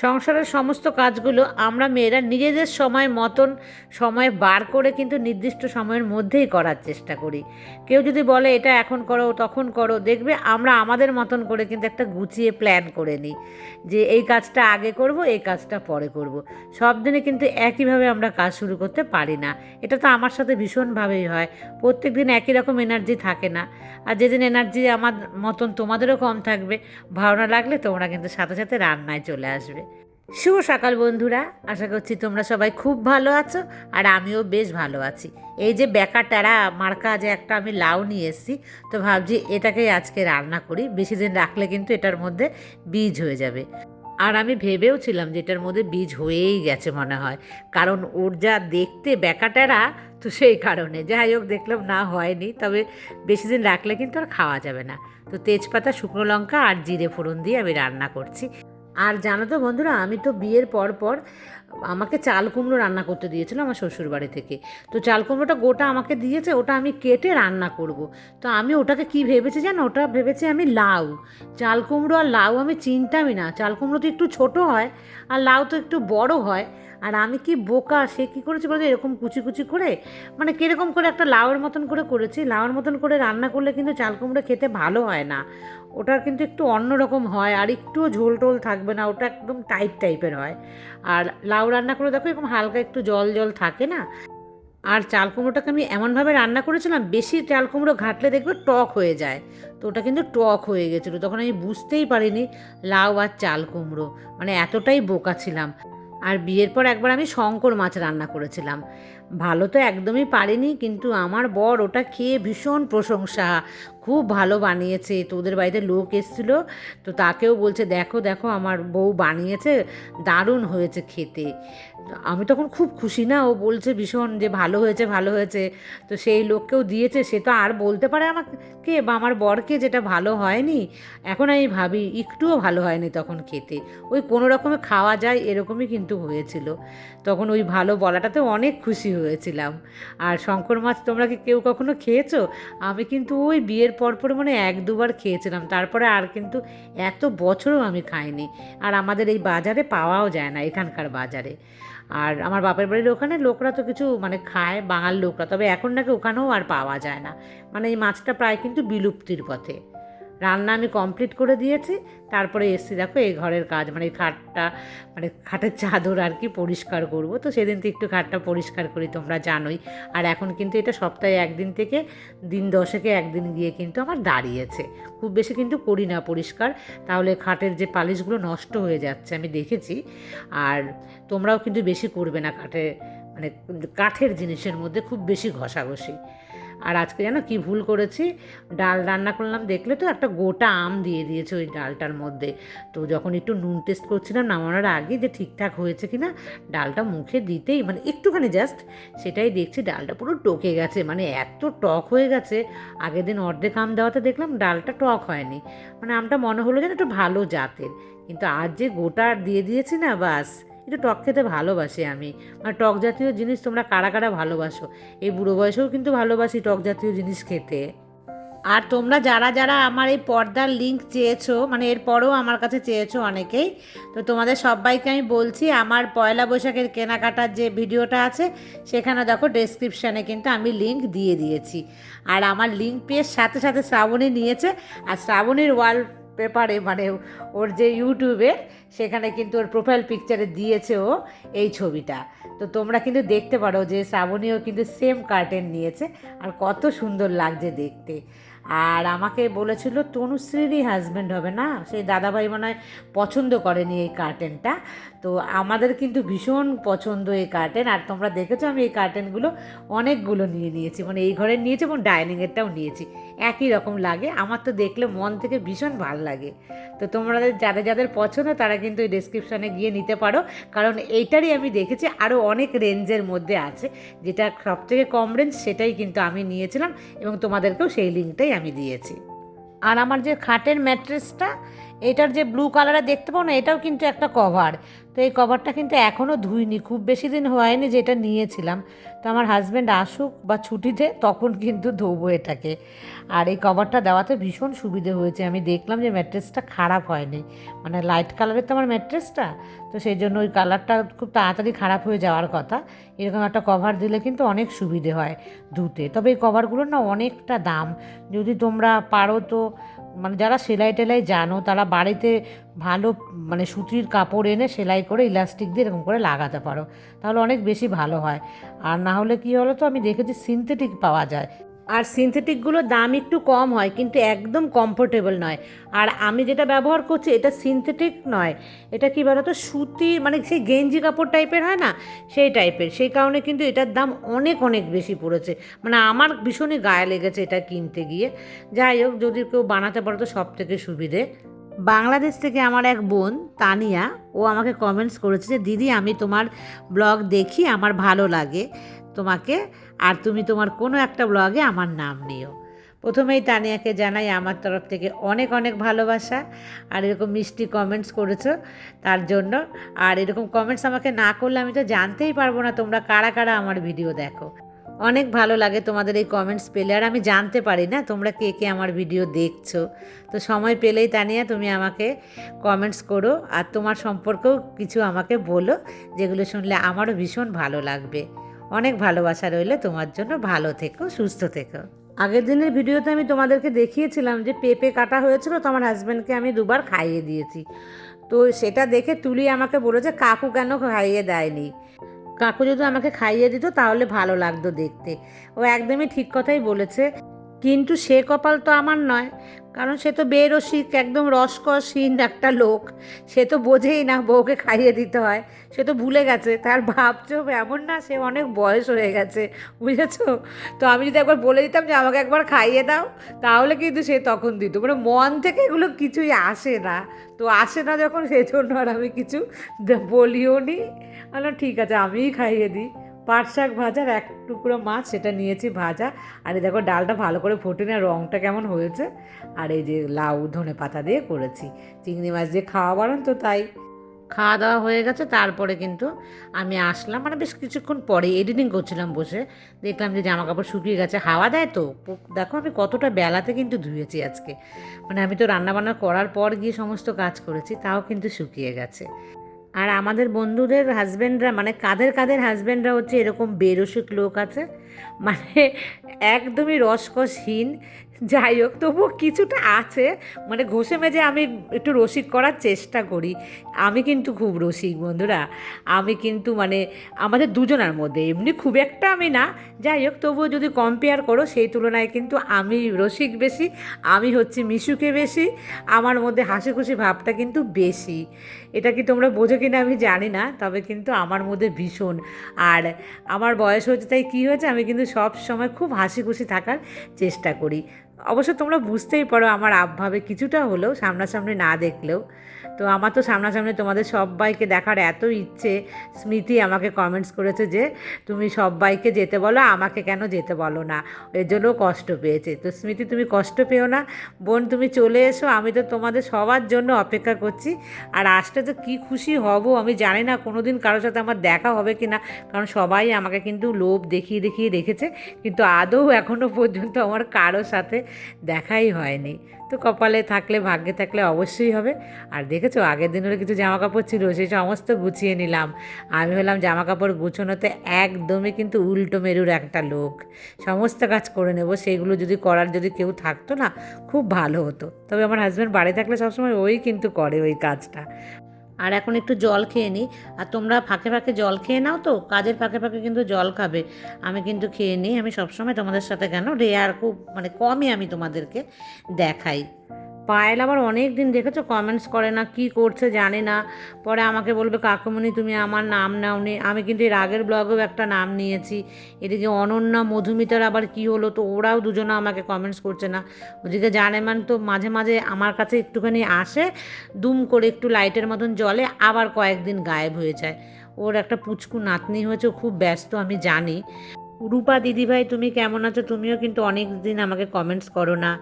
সংসারের সমস্ত কাজগুলো আমরা মেয়েরা নিজেদের সময় মতন সময় বার করে কিন্তু নির্দিষ্ট সময়ের মধ্যেই করার চেষ্টা করি। কেউ যদি বলে এটা এখন করো তখন করো, দেখবে আমরা আমাদের মতন করে কিন্তু একটা গুছিয়ে প্ল্যান করে নিই যে এই কাজটা আগে করব, এই কাজটা পরে করব। সব দিনে কিন্তু একইভাবে আমরা কাজ শুরু করতে পারি না। এটা তো আমার সাথে ভীষণভাবেই হয়। প্রত্যেক দিন একই রকম এনার্জি থাকে না। আর যেদিন এনার্জি আমার মতন তোমাদেরও কম থাকবে, ভালো লাগলে তোমরা কিন্তু সাথে সাথে রান্নায় চলে আসবে। শুভ সকাল বন্ধুরা, আশা করছি তোমরা সবাই খুব ভালো আছো আর আমিও বেশ ভালো আছি। এই যে বেকা টেরা মার্কা যে একটা আমি লাউ নিয়ে এসেছি, তো ভাবছি এটাকেই আজকে রান্না করি। বেশি দিন রাখলে কিন্তু এটার মধ্যে বীজ হয়ে যাবে। আর আমি ভেবেও ছিলাম যে এটার মধ্যে বীজ হয়েই গেছে মনে হয়, কারণ ওর যা দেখতে বেকা টেরা, তো সেই কারণে যাই হোক দেখলাম না হয়নি। তবে বেশি দিন রাখলে কিন্তু আর খাওয়া যাবে না। তো তেজপাতা, শুকনো লঙ্কা আর জিরে ফোড়ন দিয়ে আমি রান্না করছি। আর জানো তো বন্ধুরা, আমি তো বিয়ের পর পর আমাকে চাল কুমড়ো রান্না করতে দিয়েছিল আমার শ্বশুরবাড়ি থেকে। তো চাল কুমড়োটা গোটা আমাকে দিয়েছে, ওটা আমি কেটে রান্না করব। তো আমি ওটাকে কি ভেবেছি জানো, ওটা ভেবেছি আমি লাউ। চাল কুমড়ো আর লাউ আমি চিনতামই না। চাল কুমড়ো তো একটু ছোট হয় আর লাউ তো একটু বড় হয়। আর আমি কি বোকা, সে কী করেছি বলতে, এরকম কুচি কুচি করে মানে কীরকম করে একটা লাউয়ের মতন করে করেছি। লাউয়ের মতন করে রান্না করলে কিন্তু চাল কুমড়ো খেতে ভালো হয় না। ওটা কিন্তু একটু অন্যরকম হয়, আর একটুও ঝোল টোল থাকবে না, ওটা একদম টাইট টাইপের হয়। আর লাউ রান্না করে দেখো এরকম হালকা একটু জল জল থাকে না। আর চাল কুমড়োটাকে আমি এমনভাবে রান্না করেছিলাম, বেশি চাল কুমড়ো ঘাঁটলে দেখবে টক হয়ে যায়। তো ওটা কিন্তু টক হয়ে গেছিলো, তখন আমি বুঝতেই পারিনি লাউ আর চাল কুমড়ো, মানে এতটাই বোকা ছিলাম। আর বিয়ের পর একবার আমি শঙ্কর মাছ রান্না করেছিলাম। ভালো তো একদমই পারিনি, কিন্তু আমার বর ওটা খেয়ে ভীষণ প্রশংসা, খুব ভালো বানিয়েছে। তো ওদের বাড়িতে লোক এসেছিলো, তো তাকেও বলছে দেখো দেখো আমার বউ বানিয়েছে, দারুণ হয়েছে খেতে। আমি তখন খুব খুশি না, ও বলছে ভীষণ যে ভালো হয়েছে ভালো হয়েছে। তো সেই লোককেও দিয়েছে, সে তো আর বলতে পারে আমাকে বা আমার বরকে যেটা ভালো হয়নি। এখন আমি ভাবি একটুও ভালো হয়নি তখন খেতে, ওই কোনো রকমে খাওয়া যায় এরকমই কিন্তু হয়েছিল। তখন ওই ভালো বলাটাতে অনেক খুশি হয়েছিলাম। আর শঙ্কর মাছ তোমরা কি কেউ কখনো খেয়েছো? আমি কিন্তু ওই বিয়ের পরপরে মানে এক দুবার খেয়েছিলাম, তারপরে আর কিন্তু এত বছরও আমি খাইনি। আর আমাদের এই বাজারে পাওয়াও যায় না, এখানকার বাজারে। আর আমার বাপের বাড়ির ওখানে লোকরা তো কিছু মানে খায়, বাঙাল লোকরা, তবে এখন নাকি ওখানেও আর পাওয়া যায় না। মানে এই মাছটা প্রায় কিন্তু বিলুপ্তির পথে। রান্না আমি কমপ্লিট করে দিয়েছি, তারপরে এসছি দেখো এই ঘরের কাজ, মানে এই খাটটা, মানে খাটের চাদর আর কি পরিষ্কার করব। তো সেদিন তো একটু খাটটা পরিষ্কার করি, তোমরা জানোই। আর এখন কিন্তু এটা সপ্তাহে একদিন থেকে দিন দশেকে একদিন গিয়ে কিন্তু আমার দাঁড়িয়েছে। খুব বেশি কিন্তু করি না পরিষ্কার, তাহলে খাটের যে পালিশগুলো নষ্ট হয়ে যাচ্ছে আমি দেখেছি। আর তোমরাও কিন্তু বেশি করবে না কাঠে, মানে কাঠের জিনিসের মধ্যে খুব বেশি ঘষাঘষি। আর আজকে জানো কি ভুল করেছি, ডাল রান্না করলাম দেখলে তো, একটা গোটা আম দিয়ে দিয়েছে ওই ডালটার মধ্যে। তো যখন একটু নুন টেস্ট করছিলাম নামানোর আগে যে ঠিকঠাক হয়েছে কি না, ডালটা মুখে দিতেই মানে একটুখানি জাস্ট, সেটাই দেখছি ডালটা পুরো টকে গেছে, মানে এত টক হয়ে গেছে। আগের দিন অর্ধেক আম দেওয়াতে দেখলাম ডালটা টক হয়নি, মানে আমটা মনে হলো যেন একটু ভালো জাতের। কিন্তু আজ যে গোটা দিয়ে দিয়েছি না, বাস। একটু টক খেতে ভালোবাসি আমি, মানে টক জাতীয় জিনিস তোমরা কারা কারা ভালোবাসো? এই বুড়ো বয়সেও কিন্তু ভালোবাসি টক জাতীয় জিনিস খেতে। আর তোমরা যারা যারা আমার এই পর্দার লিঙ্ক চেয়েছো, মানে এরপরেও আমার কাছে চেয়েছো অনেকেই, তো তোমাদের সবাইকে আমি বলছি আমার পয়লা বৈশাখের কেনাকাটার যে ভিডিওটা আছে সেখানে দেখো ডেসক্রিপশানে কিন্তু আমি লিঙ্ক দিয়ে দিয়েছি। আর আমার লিঙ্ক পেয়ে সাথে সাথে শ্রাবণী নিয়েছে, আর শ্রাবণীর পেপারে মানে ওর যে ইউটিউবে, সেখানে কিন্তু ওর প্রোফাইল পিকচারে দিয়েছে ও এই ছবিটা। তো তোমরা কিন্তু দেখতে পারো যে শ্রাবণীও কিন্তু সেম কার্টেন নিয়েছে, আর কত সুন্দর লাগছে দেখতে। আর আমাকে বলেছিল তনুশ্রীরই হাজব্যান্ড হবে না, সেই দাদাভাই মনে হয় পছন্দ করেনি এই কার্টেনটা। তো আমাদের কিন্তু ভীষণ পছন্দ এই কার্টেন। আর তোমরা দেখেছো আমি এই কার্টেনগুলো অনেকগুলো নিয়ে নিয়েছি, মানে এই ঘরের নিয়েছি এবং ডাইনিংয়েরটাও নিয়েছি। একই রকম লাগে আমার, তো দেখলে মন থেকে ভীষণ ভালো লাগে। তো তোমরা যাদের যাদের পছন্দ তারা কিন্তু এই ডেসক্রিপশানে গিয়ে নিতে পারো, কারণ এইটারই আমি দেখেছি আরও অনেক রেঞ্জের মধ্যে আছে, যেটা সবথেকে কম রেঞ্জ সেটাই কিন্তু আমি নিয়েছিলাম, এবং তোমাদেরকেও সেই লিঙ্কটাই আমি দিয়েছি। আর আমার যে খাটের ম্যাট্রেসটা, এটার যে ব্লু কালারে দেখতে পাও না, এটাও কিন্তু একটা কভার। তো এই কভারটা কিন্তু এখনও ধুইনি, খুব বেশি দিন হয়নি যে এটা নিয়েছিলাম। তো আমার হাজব্যান্ড আসুক বা ছুটিতে তখন কিন্তু ধোবো এটাকে। আর এই কভারটা দেওয়াতে ভীষণ সুবিধে হয়েছে, আমি দেখলাম যে ম্যাট্রেসটা খারাপ হয়নি, মানে লাইট কালারের তো আমার ম্যাট্রেসটা, তো সেই জন্য ওই কালারটা খুব তাড়াতাড়ি খারাপ হয়ে যাওয়ার কথা। এরকম একটা কভার দিলে কিন্তু অনেক সুবিধে হয় ধুতে। তবে এই কভারগুলোর না অনেকটা দাম, যদি তোমরা পারো তো মানে যারা সেলাই টেলাই জানো তারা বাড়িতে ভালো মানে সুতির কাপড় এনে সেলাই করে ইলাস্টিক দিয়ে এরকম করে লাগাতে পারো, তাহলে অনেক বেশি ভালো হয়। আর না হলে কী হলো, তো আমি দেখেছি সিনথেটিক পাওয়া যায়, আর সিনথেটিকগুলোর দাম একটু কম হয় কিন্তু একদম কমফোর্টেবল নয়। আর আমি যেটা ব্যবহার করছি এটা সিনথেটিক নয়, এটা কী বলো তো সুতি, মানে সেই গেঞ্জি কাপড় টাইপের হয় না সেই টাইপের, সেই কারণে কিন্তু এটার দাম অনেক অনেক বেশি পড়েছে, মানে আমার ভীষণই গায়ে লেগেছে এটা কিনতে গিয়ে। যাই হোক, যদি কেউ বানাতে পারো তো সব থেকে সুবিধে। বাংলাদেশ থেকে আমার এক বোন তানিয়া, ও আমাকে কমেন্টস করেছে যে দিদি আমি তোমার ব্লগ দেখি, আমার ভালো লাগে তোমাকে, আর তুমি তোমার কোনো একটা ব্লগে আমার নাম নিও। প্রথমেই তানিয়াকে জানাই আমার তরফ থেকে অনেক অনেক ভালোবাসা, আর এরকম মিষ্টি কমেন্টস করেছো তার জন্য। আর এরকম কমেন্টস আমাকে না করলে আমি তো জানতেই পারবো না তোমরা কারা কারা আমার ভিডিও দেখো। অনেক ভালো লাগে তোমাদের এই কমেন্টস পেলে, আর আমি জানতে পারি না তোমরা কে কে আমার ভিডিও দেখছো। তো সময় পেলেই তানিয়া তুমি আমাকে কমেন্টস করো, আর তোমার সম্পর্কেও কিছু আমাকে বলো, যেগুলো শুনলে আমারও ভীষণ ভালো লাগবে। অনেক ভালোবাসা রইলো তোমার জন্য, ভালো থেকো, সুস্থ থেকো। আগের দিনের ভিডিওতে আমি তোমাদেরকে দেখিয়েছিলাম যে পেঁপে কাটা হয়েছিল, তো আমার হাজব্যান্ডকে আমি দুবার খাইয়ে দিয়েছি। তো সেটা দেখে তুলি আমাকে বলেছে কাকু কেন খাইয়ে দেয়নি, কাকু যদি আমাকে খাইয়ে দিত তাহলে ভালো লাগতো দেখতে। ও একদমই ঠিক কথাই বলেছে, কিন্তু সে কপাল তো আমার নয়, কারণ সে তো বেরসিক, একদম রসকসহীন একটা লোক, সে তো বোঝেই না বউকে খাইয়ে দিতে হয়, সে তো ভুলে গেছে, তার ভাবচোখ এমন না, সে অনেক বয়স হয়ে গেছে, বুঝেছো? তো আমি যদি একবার বলে দিতাম যে আমাকে একবার খাইয়ে দাও, তাহলে কিন্তু সে তখন দিত, মানে মন থেকে এগুলো কিছুই আসে না। তো আসে না যখন, সেই জন্য আর আমি কিছু বলিও নি, বললাম ঠিক আছে আমিই খাইয়ে দিই। পাট শাক ভাজার এক টুকরো মাছ সেটা নিয়েছি ভাজা, আর এই দেখো ডালটা ভালো করে ফোটে না, রঙটা কেমন হয়েছে। আর এই যে লাউ ধনে পাতা দিয়ে করেছি, চিংড়ি মাছ দিয়ে খাওয়া বারণ, তো তাই খাওয়া দাওয়া হয়ে গেছে। তারপরে কিন্তু আমি আসলাম, মানে বেশ কিছুক্ষণ পরে এডিটিং করছিলাম বসে, দেখলাম যে জামা কাপড় শুকিয়ে গেছে, হাওয়া দেয় তো। দেখো আমি কতটা বেলাতে কিন্তু ধুয়েছি আজকে, মানে আমি তো রান্নাবান্না করার পর গিয়ে সমস্ত কাজ করেছি, তাও কিন্তু শুকিয়ে গেছে। আর আমাদের বন্ধুদের হাজব্যান্ডরা, মানে কাদের কাদের হাজব্যান্ডরা হচ্ছে এরকম বেরসিক লোক আছে, মানে একদমই রসকসহীন। যাই হোক, তবুও কিছুটা আছে, মানে ঘষে মেজে আমি একটু রসিক করার চেষ্টা করি। আমি কিন্তু খুব রসিক বন্ধুরা, আমি কিন্তু মানে আমাদের দুজনের মধ্যে এমনি খুব একটা আমি না, যাই হোক তবুও যদি কম্পেয়ার করো সেই তুলনায় কিন্তু আমি রসিক বেশি, আমি হচ্ছে মিশুকে বেশি, আমার মধ্যে হাসি খুশি ভাবটা কিন্তু বেশি। এটা কি তোমরা বোঝো কি না আমি জানি না, তবে কিন্তু আমার মধ্যে ভীষণ। আর আমার বয়স হয়েছে তাই কী হয়েছে, আমি কিন্তু সব সময় খুব হাসি খুশি থাকার চেষ্টা করি। অবশ্য তোমরা বুঝতেই পারো আমার আবভাবে কিছুটা হলেও, সামনাসামনি না দেখলেও। তো আমার তো সামনাসামনি তোমাদের সবাইকে দেখার এত ইচ্ছে। স্মৃতি আমাকে কমেন্টস করেছে যে তুমি সবাইকে যেতে বলো, আমাকে কেন যেতে বলো না, এর জন্য কষ্ট পেয়েছে। তো স্মৃতি তুমি কষ্ট পেও না বোন, তুমি চলে এসো, আমি তো তোমাদের সবার জন্য অপেক্ষা করছি। আর আসলে তো কী খুশি হব, আমি জানি না কোনো দিন কারোর সাথে আমার দেখা হবে কি না, কারণ সবাই আমাকে কিন্তু লোভ দেখিয়ে দেখিয়ে রেখেছে, কিন্তু আদৌ এখনও পর্যন্ত আমার কারোর সাথে দেখাই হয়নি। তো কপালে থাকলে ভাগ্যে থাকলে অবশ্যই হবে। আর দেখেছো আগের দিনেরও কিছু জামা কাপড় ছিল, সেই সমস্ত গুছিয়ে নিলাম। আমি হলাম জামা কাপড় গুছোনোতে একদমই কিন্তু উল্টো মেরুর একটা লোক, সমস্ত কাজ করে নেব, সেইগুলো যদি করার যদি কেউ থাকতো না খুব ভালো হতো। তবে আমার হাজব্যান্ড বাড়ি থাকলে সবসময় ওই কিন্তু করে ওই কাজটা। আর এখন একটু জল খেয়ে নিই, আর তোমরা ফাঁকে ফাঁকে জল খেয়ে নাও, তো কাজের ফাঁকে ফাঁকে কিন্তু জল খাবে। আমি কিন্তু খেয়ে নিই, আমি সবসময় তোমাদের সাথে কেন রেয়ার, খুব মানে কমই আমি তোমাদেরকে দেখাই। পায়েল আবার অনেক দিন দেখেছো কমেন্টস করে না, কি করছে জানি না, পরে আমাকে বলবে কাকুমণি তুমি আমার নাম নাওনি। আমি কিন্তু এর আগের ব্লগেও একটা নাম নিয়েছি। এদিকে অনন্যা মধুমিতার আবার কি হলো, তো ওরাও দুজনে আমাকে কমেন্টস করছে না। ওদিকে জানেমান তো মাঝে মাঝে আমার কাছে একটুখানি আসে, দুম করে একটু লাইটের মতন জ্বলে, আবার কয়েকদিন গায়েব হয়ে যায়। ওর একটা পুচকু নাতনি হয়েছে, খুব ব্যস্ত আমি জানি। রূপা দিদিভাই তুমি কেমন আছো, তুমিও কিন্তু অনেক দিন আমাকে কমেন্টস করো না।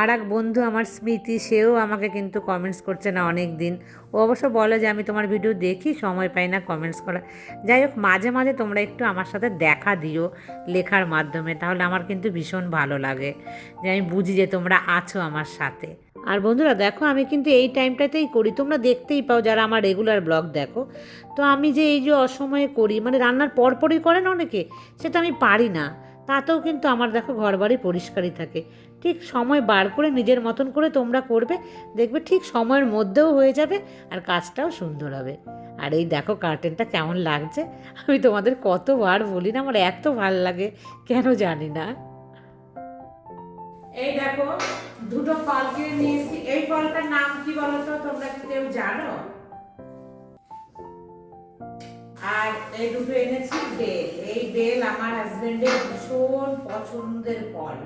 আর এক বন্ধু আমার স্মৃতি, সেও আমাকে কিন্তু কমেন্টস করছে না অনেক দিন। ও অবশ্য বলে যে আমি তোমার ভিডিও দেখি, সময় পাই না কমেন্টস করা। যাই হোক, মাঝে মাঝে তোমরা একটু আমার সাথে দেখা দিও লেখার মাধ্যমে, তাহলে আমার কিন্তু ভীষণ ভালো লাগে, যে আমি বুঝি যে তোমরা আছো আমার সাথে। আর বন্ধুরা দেখো, আমি কিন্তু এই টাইমটাতেই করি, তোমরা দেখতেই পাও যারা আমার রেগুলার ব্লগ দেখো। তো আমি যে এই যে অসময়ে করি, মানে রান্নার পরপরই করে না অনেকে, সেটা আমি পারি না। তাতেও কিন্তু আমার দেখো ঘরবাড়ি পরিষ্কারই থাকে। ঠিক সময় বার করে নিজের মতন করে তোমরা করবে, দেখবে ঠিক সময়ের মধ্যেও হয়ে যাবে আর কাজটাও সুন্দর হবে। আর এই দেখো কার্টেনটা কেমন লাগছে, আমি তোমাদের কতবার বলি না, আমার এত ভাল লাগে, কেন জানি না। এই দেখো, দুটো ফল কিনে নিয়ে এসেছি। এই ফলটার নাম কি বলো তো, তোমরা কি কেউ জানো? আর এই দুটো এনেছি বেল। এই বেল আমার হাজবেন্ডের ভীষণ পছন্দের ফল,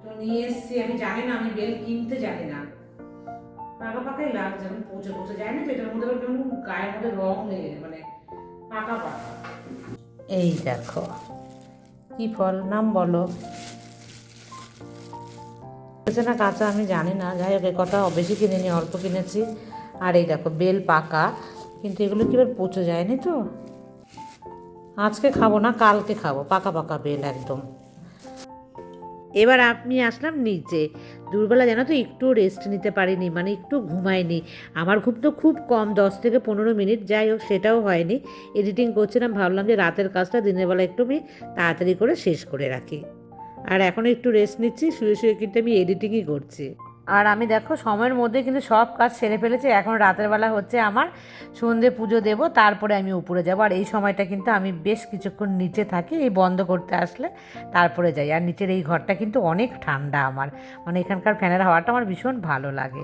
তো নিয়ে এসেছি। আমি জানি না, আমি বেল কিনতে জানি না, পাকা পাকাই লাগছে, আমি পচে পচে যায় না তো, এটার মধ্যে কেমন গায়ের মধ্যে রং লেগে, মানে পাকা পাকা। এই দেখো কি ফল, নাম বলো? না কাঁচা আমি জানি না, যাই হোক, কথা বেশি কিনে অল্প কিনেছি। আর এই দেখো বেল পাকা, কিন্তু এগুলো কি এবার পচে যায়নি তো, আজকে খাবো না, কালকে খাবো, পাকা পাকা বেল একদম। এবার আমি আসলাম নিচে। দুপুরবেলা জানো তো একটু রেস্ট নিতে পারিনি, মানে একটু ঘুমাইনি। আমার ঘুম তো খুব কম, 10 থেকে 15 মিনিট, যাই হোক সেটাও হয়নি। এডিটিং করছিলাম, ভাবলাম যে রাতের কাজটা দিনের বেলা একটু আমি তাড়াতাড়ি করে শেষ করে রাখি। আর এখন একটু রেস্ট নিচ্ছি, শুয়ে শুয়ে কিন্তু আমি এডিটিংই করছি। আর আমি দেখো সময়ের মধ্যে কিন্তু সব কাজ সেরে ফেলেছি। এখন রাতের বেলা হচ্ছে আমার সন্ধে পুজো দেব, তারপরে আমি উপরে যাব। আর এই সময়টা কিন্তু আমি বেশ কিছুক্ষণ নিচে থাকি, এই বন্ধ করতে আসলে তারপরে যাই। আর নিচের এই ঘরটা কিন্তু অনেক ঠান্ডা আমার, মানে এখানকার ফ্যানের হাওয়াটা আমার ভীষণ ভালো লাগে।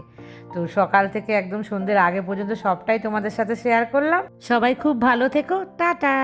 তো সকাল থেকে একদম সন্ধ্যের আগে পর্যন্ত সবটাই তোমাদের সাথে শেয়ার করলাম। সবাই খুব ভালো থেকো, টাটা।